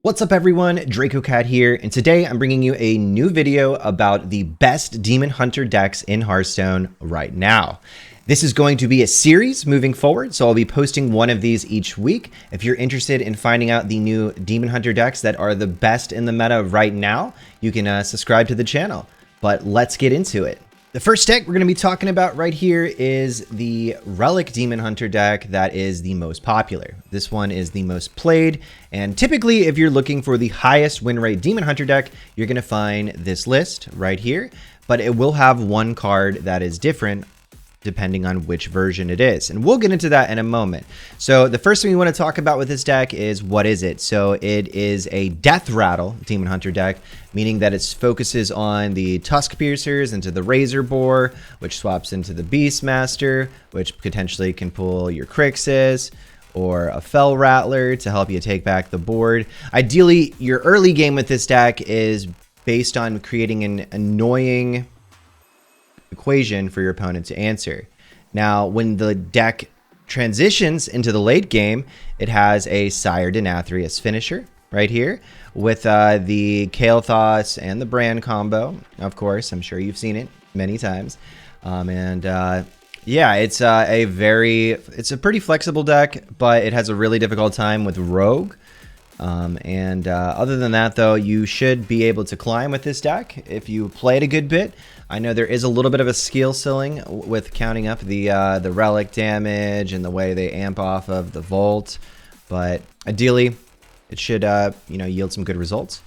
What's up everyone, DracoCatt here, and today I'm bringing you a new video about the best Demon Hunter decks in Hearthstone right now. This is going to be a series moving forward, so I'll be posting one of these each week. If you're interested in finding out the new Demon Hunter decks that are the best in the meta right now, you can subscribe to the channel. But let's get into it. The first deck we're going to be talking about right here is the Relic Demon Hunter deck that is the most popular. This one is the most played, and typically if you're looking for the highest win rate Demon Hunter deck, you're going to find this list right here, but it will have one card that is different depending on which version it is. And we'll get into that in a moment. So the first thing we want to talk about with this deck is what is it? So it is a Deathrattle Demon Hunter deck, meaning that it focuses on the Tusk Piercers into the Razor Boar, which swaps into the Beastmaster, which potentially can pull your Crixus, or a Fel Rattler to help you take back the board. Ideally, your early game with this deck is based on creating an annoying equation for your opponent to answer. Now, when the deck transitions into the late game, it has a Sire Denathrius finisher right here with the Kael'thas and the Brand combo. Of course, I'm sure you've seen it many times. Yeah, it's a pretty flexible deck, but it has a really difficult time with Rogue. Other than that, though, you should be able to climb with this deck if you play it a good bit. I know there is a little bit of a skill ceiling with counting up the relic damage and the way they amp off of the Vault, but ideally, it should yield some good results.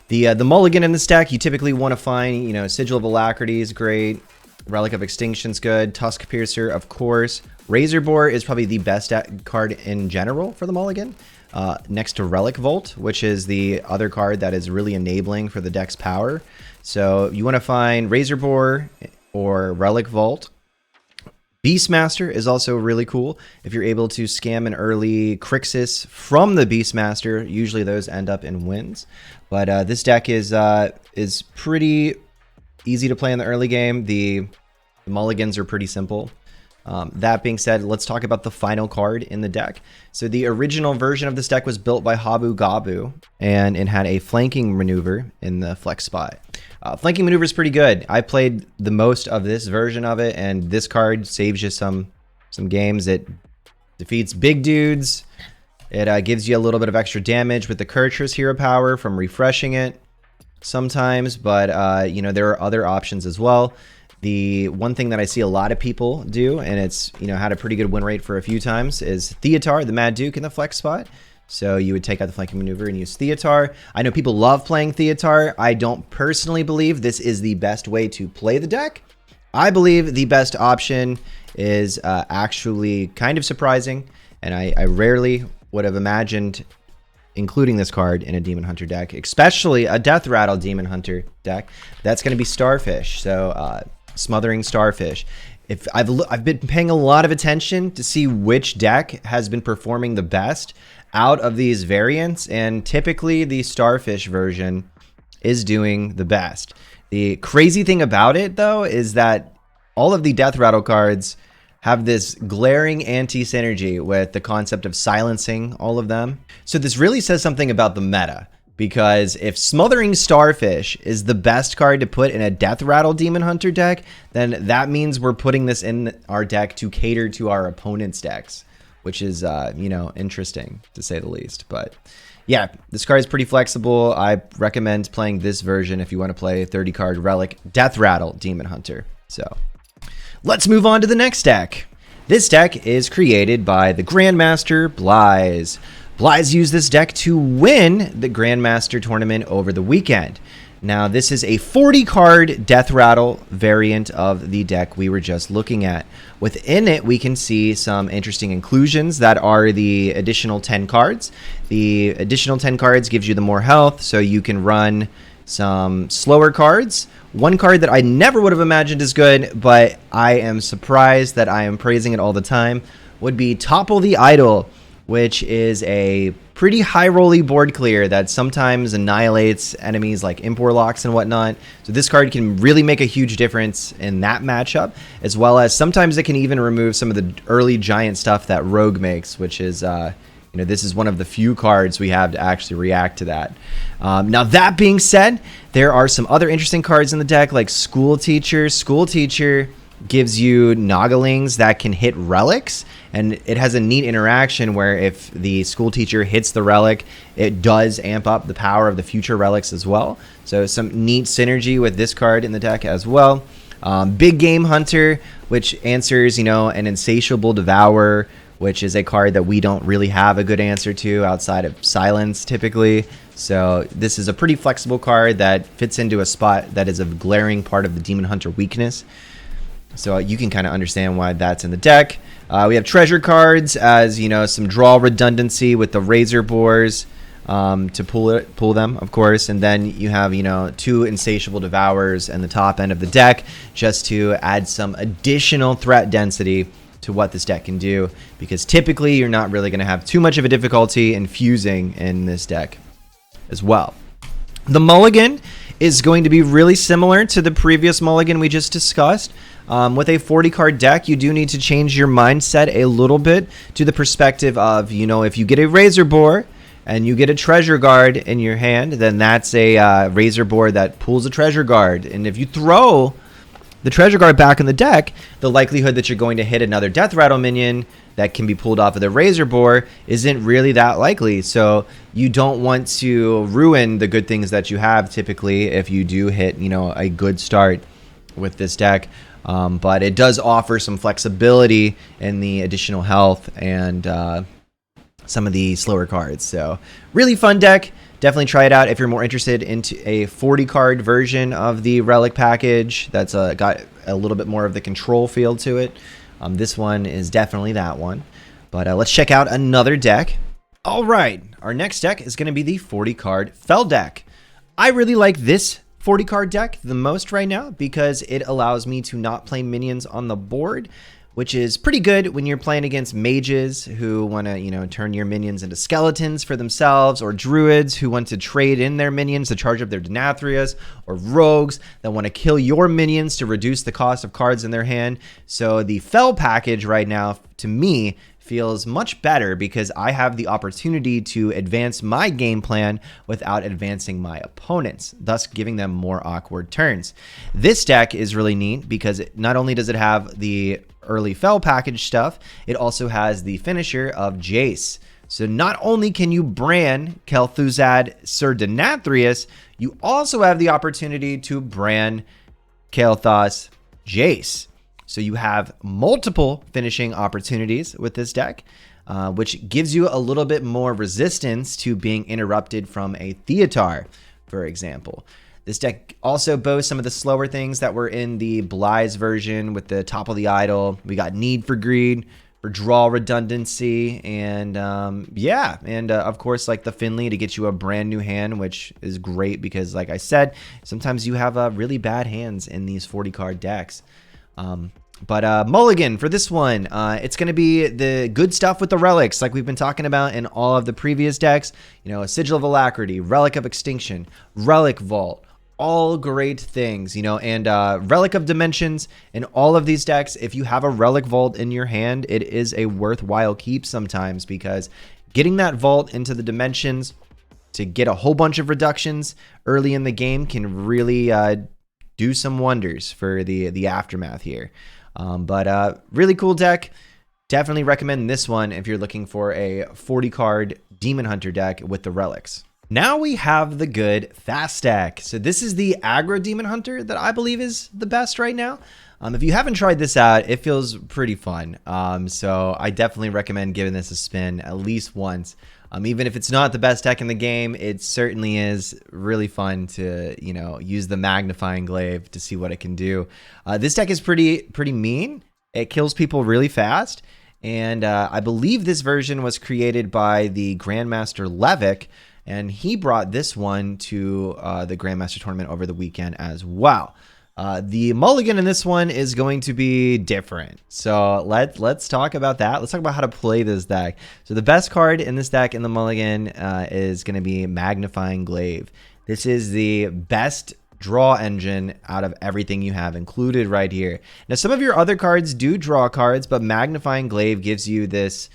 The mulligan in this deck, you typically want to find Sigil of Alacrity is great, Relic of Extinction's good, Tusk Piercer, of course. Razor Boar is probably the best card in general for the mulligan. Next to Relic Vault, which is the other card that is really enabling for the deck's power. So you want to find Razor Boar or Relic Vault. Beastmaster is also really cool. If you're able to scam an early Crixus from the Beastmaster, usually those end up in wins. But this deck is pretty easy to play in the early game. The mulligans are pretty simple. That being said, let's talk about the final card in the deck. So the original version of this deck was built by Habu Gabu, and it had a flanking maneuver in the flex spot. Flanking maneuver is pretty good. I played the most of this version of it, and this card saves you some games. It defeats big dudes. It gives you a little bit of extra damage with the Kurtrus hero power from refreshing it sometimes, but there are other options as well. The one thing that I see a lot of people do, and it's had a pretty good win rate for a few times, is Theotar, the Mad Duke, in the flex spot. So you would take out the flanking maneuver and use Theotar. I know people love playing Theotar. I don't personally believe this is the best way to play the deck. I believe the best option is actually kind of surprising, and I rarely would have imagined including this card in a Demon Hunter deck, especially a Deathrattle Demon Hunter deck. That's going to be Starfish. So Smothering Starfish. If I've been paying a lot of attention to see which deck has been performing the best out of these variants, and typically the Starfish version is doing the best. The crazy thing about it, though, is that all of the Deathrattle cards have this glaring anti-synergy with the concept of silencing all of them. So this really says something about the meta, because if Smothering Starfish is the best card to put in a Deathrattle Demon Hunter deck, then that means we're putting this in our deck to cater to our opponent's decks, which is, interesting to say the least. But yeah, this card is pretty flexible. I recommend playing this version if you want to play 30-card Relic Deathrattle Demon Hunter. So let's move on to the next deck. This deck is created by the Grandmaster xBlyzes. xBlyzes used this deck to win the Grandmaster tournament over the weekend. Now, this is a 40-card Deathrattle variant of the deck we were just looking at. Within it, we can see some interesting inclusions that are the additional 10 cards. The additional 10 cards gives you the more health, so you can run some slower cards. One card that I never would have imagined is good, but I am surprised that I am praising it all the time, would be Topple the Idol, which is a pretty high-rolly board clear that sometimes annihilates enemies like Imp Warlocks and whatnot. So this card can really make a huge difference in that matchup, as well as sometimes it can even remove some of the early giant stuff that Rogue makes, which is You know, this is one of the few cards we have to actually react to that. Now, that being said, there are some other interesting cards in the deck, like School Teacher. School Teacher gives you Nogglings that can hit relics, and it has a neat interaction where if the School Teacher hits the relic, it does amp up the power of the future relics as well. So some neat synergy with this card in the deck as well. Big Game Hunter, which answers, you know, an Insatiable Devourer, which is a card that we don't really have a good answer to outside of Silence typically. So this is a pretty flexible card that fits into a spot that is a glaring part of the Demon Hunter weakness. So you can kind of understand why that's in the deck. We have treasure cards as, you know, some draw redundancy with the Razor Boars to pull them, of course. And then you have, you know, 2 Insatiable Devourers in the top end of the deck just to add some additional threat density to what this deck can do, because typically you're not really going to have too much of a difficulty infusing in this deck as well. The mulligan is going to be really similar to the previous mulligan we just discussed. With a 40 card deck, you do need to change your mindset a little bit to the perspective of, you know, if you get a Razor Boar and you get a Treasure Guard in your hand, then that's a Razor Boar that pulls a Treasure Guard. And if you throw the Treasure Guard back in the deck, the likelihood that you're going to hit another Deathrattle minion that can be pulled off of the Razor Boar isn't really that likely. So you don't want to ruin the good things that you have typically if you do hit, you know, a good start with this deck. But it does offer some flexibility in the additional health and some of the slower cards. So really fun deck. Definitely try it out if you're more interested into a 40 card version of the Relic package that's got a little bit more of the control feel to it. This one is definitely that one. But let's check out another deck. All right, our next deck is going to be the 40 card Fel deck. I really like this 40 card deck the most right now because it allows me to not play minions on the board, which is pretty good when you're playing against mages who want to, you know, turn your minions into skeletons for themselves, or druids who want to trade in their minions to charge up their Denathrias, or rogues that want to kill your minions to reduce the cost of cards in their hand. So the Fel package right now, to me, feels much better because I have the opportunity to advance my game plan without advancing my opponents, thus giving them more awkward turns. This deck is really neat because not only does it have the early Fel package stuff, it also has the finisher of Jace. So not only can you brand Kel'Thuzad Ser Denathrius, you also have the opportunity to brand Kael'thas Jace. So you have multiple finishing opportunities with this deck, which gives you a little bit more resistance to being interrupted from a Theatar, for example. This deck also boasts some of the slower things that were in the xBlyzes version with the Top of the Idol. We got Need for Greed, for draw redundancy, and of course, like the Finley to get you a brand new hand, which is great because, like I said, sometimes you have really bad hands in these 40 card decks. But mulligan for this one, it's going to be the good stuff with the relics like we've been talking about in all of the previous decks. You know, a Sigil of Alacrity, Relic of Extinction, Relic Vault, all great things, you know, and Relic of Dimensions. In all of these decks, if you have a Relic Vault in your hand, it is a worthwhile keep sometimes, because getting that vault into the dimensions to get a whole bunch of reductions early in the game can really do some wonders for the aftermath here. But really cool deck. Definitely recommend this one if you're looking for a 40 card Demon Hunter deck with the relics. Now we have the good fast deck. So this is the Aggro Demon Hunter that I believe is the best right now. If you haven't tried this out, it feels pretty fun. So I definitely recommend giving this a spin at least once. Even if it's not the best deck in the game, it certainly is really fun to, you know, use the magnifying glaive to see what it can do. This deck is pretty mean. It kills people really fast. And I believe this version was created by the Grandmaster Levick, and he brought this one to the Grandmaster tournament over the weekend as well. The mulligan in this one is going to be different. So let's talk about that. Let's talk about how to play this deck. So the best card in this deck in the mulligan is going to be Magnifying Glaive. This is the best draw engine out of everything you have included right here. Now, some of your other cards do draw cards, but Magnifying Glaive gives you this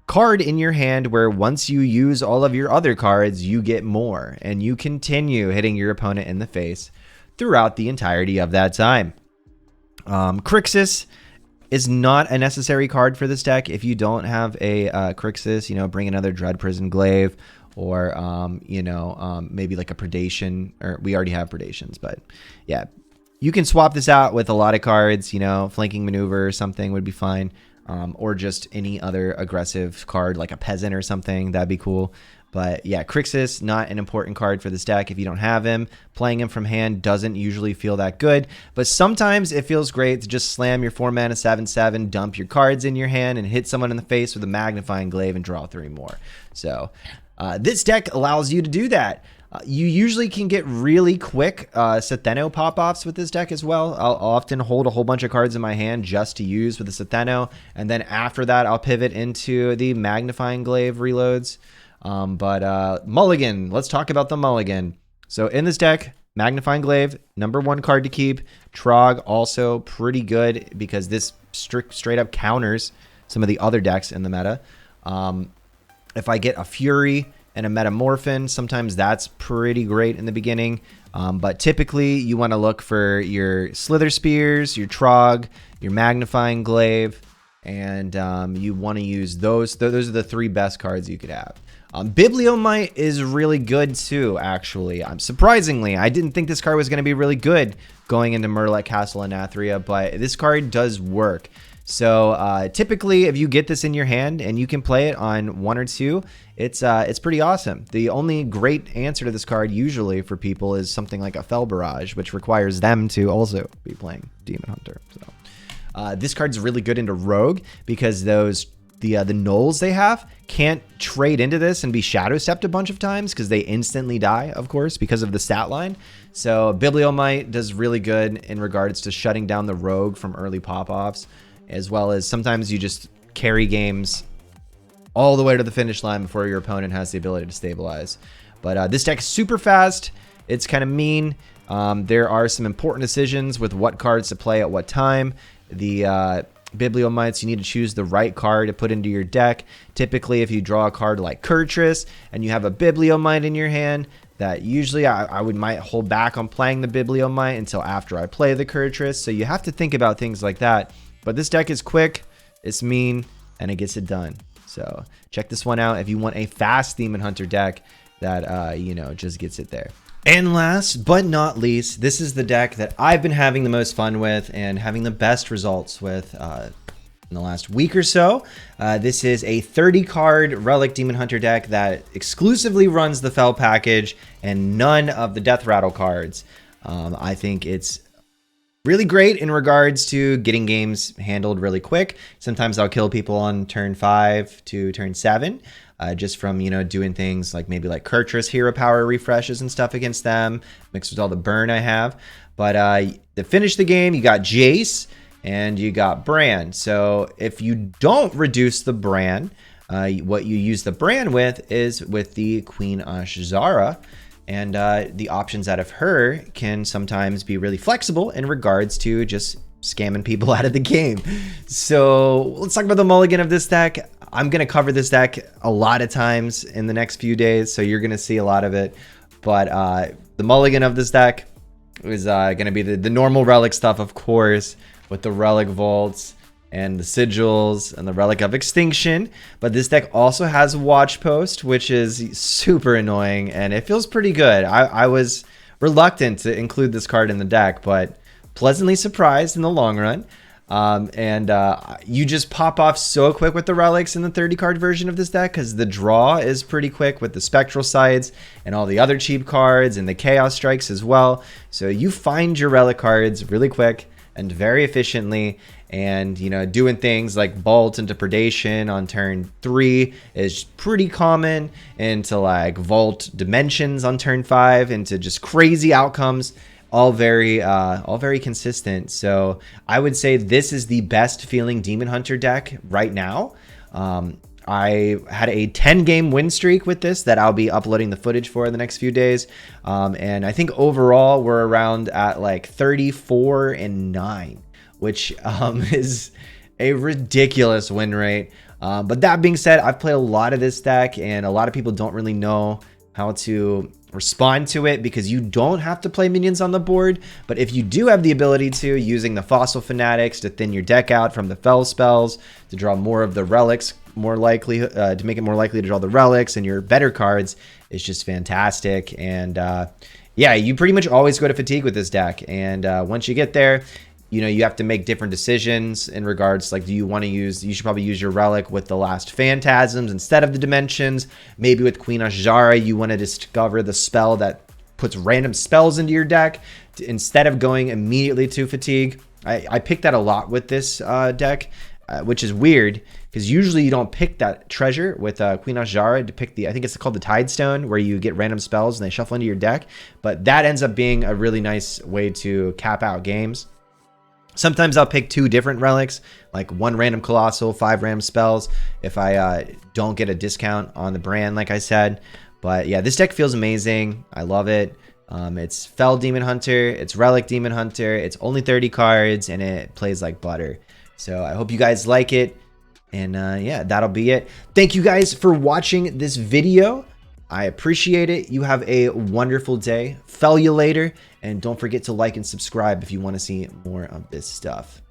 card in your hand where once you use all of your other cards, you get more, and you continue hitting your opponent in the face throughout the entirety of that time. Crixus is not a necessary card for this deck. If you don't have a Crixus, you know, bring another Dread Prison Glaive, or maybe like a Predation, or we already have Predations, but yeah, you can swap this out with a lot of cards. You know, Flanking Maneuver or something would be fine, or just any other aggressive card like a Peasant or something. That'd be cool. But yeah, Crixus, not an important card for this deck if you don't have him. Playing him from hand doesn't usually feel that good, but sometimes it feels great to just slam your 4-mana 7/7, dump your cards in your hand, and hit someone in the face with a Magnifying Glaive and draw 3 more. So this deck allows you to do that. You usually can get really quick Satheno pop-offs with this deck as well. I'll often hold a whole bunch of cards in my hand just to use with the Satheno, and then after that I'll pivot into the Magnifying Glaive reloads. Mulligan, let's talk about the Mulligan. So in this deck, Magnifying Glaive, #1 card to keep. Trog, also pretty good because this straight up counters some of the other decks in the meta. If I get a Fury and a Metamorphin, sometimes that's pretty great in the beginning. But typically you want to look for your Slither Spears, your Trog, your Magnifying Glaive, and you want to use those. Those are the 3 best cards you could have. Bibliomite is really good too, actually. Surprisingly, I didn't think this card was going to be really good going into Murloc Castle Nathria, but this card does work. So typically, if you get this in your hand and you can play it on 1 or 2, it's pretty awesome. The only great answer to this card usually for people is something like a Fel Barrage, which requires them to also be playing Demon Hunter. So this card's really good into Rogue because the Gnolls they have can't trade into this and be Shadow Stepped a bunch of times because they instantly die, of course, because of the stat line. So Bibliomite does really good in regards to shutting down the Rogue from early pop-offs, as well as sometimes you just carry games all the way to the finish line before your opponent has the ability to stabilize. But this deck is super fast. It's kind of mean. There are some important decisions with what cards to play at what time. The Bibliomites, you need to choose the right card to put into your deck. Typically, if you draw a card like Kurtrus and you have a Bibliomite in your hand, that usually I might hold back on playing the Bibliomite until after I play the Kurtrus. So you have to think about things like that. But this deck is quick, it's mean, and it gets it done. So check this one out if you want a fast Demon Hunter deck that just gets it there. And last but not least, this is the deck that I've been having the most fun with and having the best results with in the last week or so. This is a 30-card Relic Demon Hunter deck that exclusively runs the Fel package and none of the Deathrattle cards. I think it's really great in regards to getting games handled really quick. Sometimes I'll kill people on turn 5 to turn 7. Just from, doing things like maybe like Kurtrus hero power refreshes and stuff against them, mixed with all the burn I have. But to finish the game, you got Jace and you got Bran. So if you don't reduce the Bran, what you use the Bran with is with the Queen Ashzara. And the options out of her can sometimes be really flexible in regards to just scamming people out of the game. So let's talk about the mulligan of this deck. I'm going to cover this deck a lot of times in the next few days, so you're going to see a lot of it. But the mulligan of this deck is going to be the normal relic stuff, of course, with the relic vaults and the sigils and the Relic of Extinction. But this deck also has Watch Post, which is super annoying, and it feels pretty good. I was reluctant to include this card in the deck, but pleasantly surprised in the long run. You just pop off so quick with the relics in the 30-card version of this deck because the draw is pretty quick with the Spectral Sights and all the other cheap cards and the Chaos Strikes as well. So you find your relic cards really quick and very efficiently, and doing things like Bolt into Predation on turn 3 is pretty common, into like Vault Dimensions on turn 5, into just crazy outcomes. All very consistent. So I would say this is the best feeling Demon Hunter deck right now. I had a 10-game win streak with this that I'll be uploading the footage for in the next few days. And I think overall we're around at like 34-9, which is a ridiculous win rate. But that being said, I've played a lot of this deck, and a lot of people don't really know how to respond to it because you don't have to play minions on the board. But if you do have the ability to, using the Fossil Fanatics to thin your deck out from the Fel spells, to draw more of the relics, more likely to make it more likely to draw the relics and your better cards, is just fantastic. And yeah, you pretty much always go to fatigue with this deck. And once you get there, you know, you have to make different decisions in regards, like, do you want to use, you should probably use your relic with the last phantasms instead of the dimensions. Maybe with Queen Ashjara, you want to discover the spell that puts random spells into your deck instead of going immediately to fatigue. I picked that a lot with this deck, which is weird because usually you don't pick that treasure with Queen Ashjara to pick the, I think it's called the Tidestone, where you get random spells and they shuffle into your deck. But that ends up being a really nice way to cap out games. Sometimes I'll pick 2 different relics, like 1 random colossal, 5 random spells, if I don't get a discount on the brand, like I said. But yeah, this deck feels amazing. I love it. It's Fel Demon Hunter, it's Relic Demon Hunter, it's only 30 cards, and it plays like butter. So I hope you guys like it. And yeah, that'll be it. Thank you guys for watching this video. I appreciate it. You have a wonderful day. Fel you later. And don't forget to like and subscribe if you want to see more of this stuff.